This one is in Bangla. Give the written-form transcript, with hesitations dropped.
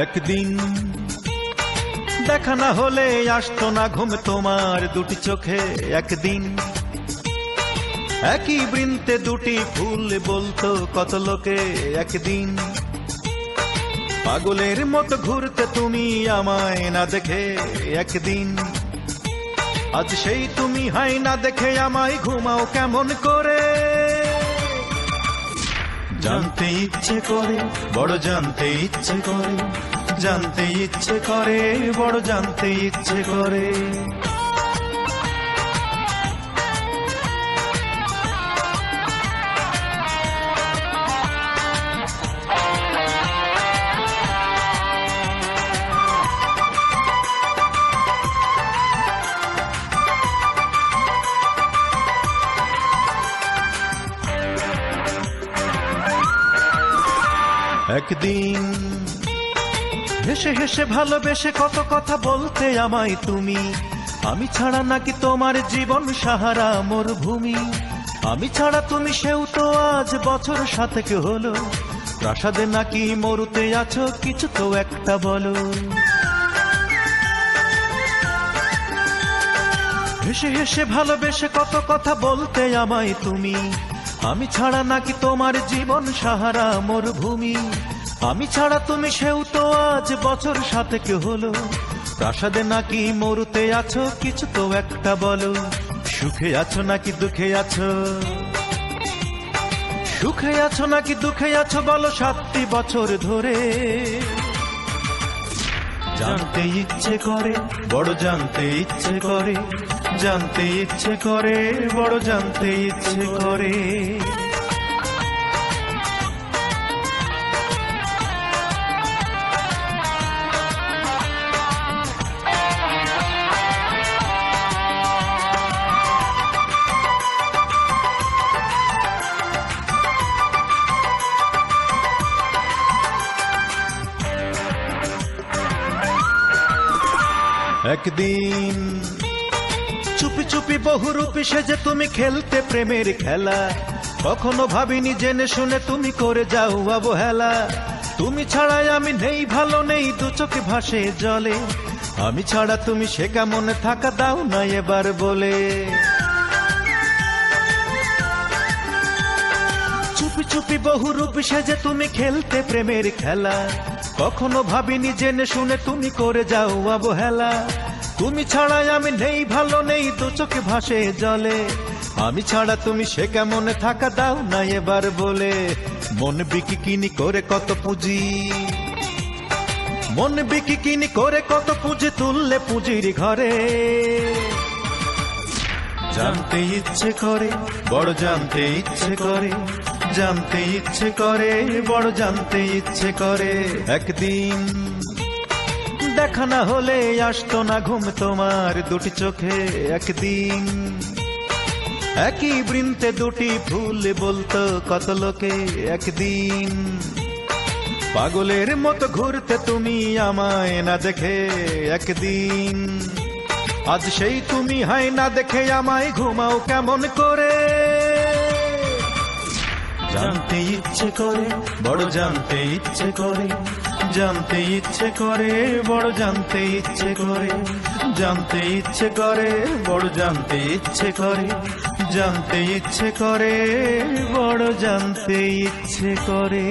একদিন দেখা না হলে আসতো না ঘুম তোমার দুটি চোখে। একদিন একই বৃন্তে দুটি ফুল বলতো কত লোকে। একদিন পাগলের মতো ঘুরতে তুমি আমায় না দেখে। একদিন আজ সেই তুমি হাই না দেখে আমায় ঘুমাও কেমন করে। জানতে ইচ্ছে করে বড় জানতে ইচ্ছে করে, জানতে ইচ্ছে করে বড় জানতে ইচ্ছে করে। একদিন হেসে হেসে ভালোবেসে কত কথা বলতে আমায় তুমি। আমি ছাড়া নাকি তোমার জীবন সাহারা মরুভূমি। আমি ছাড়া তুমি সেও তো আজ বছর 7 হলো। প্রাসাদে নাকি মরুতে আছো কিছু তো একটা বলো। হেসে হেসে ভালোবেসে কত কথা বলতে আমায় তুমি। আমি ছাড়া নাকি তোমার জীবন সাহারা মরুভূমি। আমি ছাড়া তুমি সেও তো আজ বছর 7 হলো। প্রাসাদে নাকি মরুতে আছো কিছু তো একটা বলো। সুখে আছো নাকি দুঃখে আছো, সুখে আছো নাকি দুঃখে আছো বলো 7টি বছর ধরে। জানতে ইচ্ছে করে বড় জানতে ইচ্ছে করে, জানতে ইচ্ছে করে বড় জানতে ইচ্ছে করে। একদিন চুপি চুপি বহুরূপী সেজে তুমি খেলতে প্রেমের খেলা। কখনো ভাবিনি জেনে শুনে তুমি করে যাও অবহেলা। তুমি ছাড়াই আমি নেই ভালো নেই দু চোখে ভাসে জলে। আমি ছাড়া তুমি সে কেমন থাকা দাও না এবার বলে। চুপি চুপি বহুরূপী সেজে তুমি খেলতে প্রেমের খেলা। কখনো ভাবিনি জেনে শুনে তুমি করে যাও অবহেলা। তুমি ছাড়াই আমি নেই ভালো নেই দু চোখে ভাসে জলে। আমি ছাড়া তুমি সে কেমন থাকা দাও না এবার বলে। মন বিকিকিনি করে কত পুঁজি, মন বিকিকিনি করে কত পুঁজি তুললে পুঁজির ঘরে। জানতে ইচ্ছে করে বড় জানতে ইচ্ছে করে, জানতে ইচ্ছে করে বড় জানতে ইচ্ছে করে। একদিন দেখা না হলে আসতো না ঘুম তোমার দুটি চোখে। একদিন একই বৃন্তে দুটি ফুল বলতো কত লোকে। একদিন পাগলের মতো ঘুরতে তুমি আমায় না দেখে। একদিন আজ সেই তুমি হাই না দেখে আমায় ঘুমাও কেমন করে। জানতে ইচ্ছে করে বড় জানতে ইচ্ছে করে, জানতে ইচ্ছে করে বড় জানতে ইচ্ছে করে। জানতে ইচ্ছে করে বড় জানতে ইচ্ছে করে, জানতে ইচ্ছে করে বড় জানতে ইচ্ছে করে।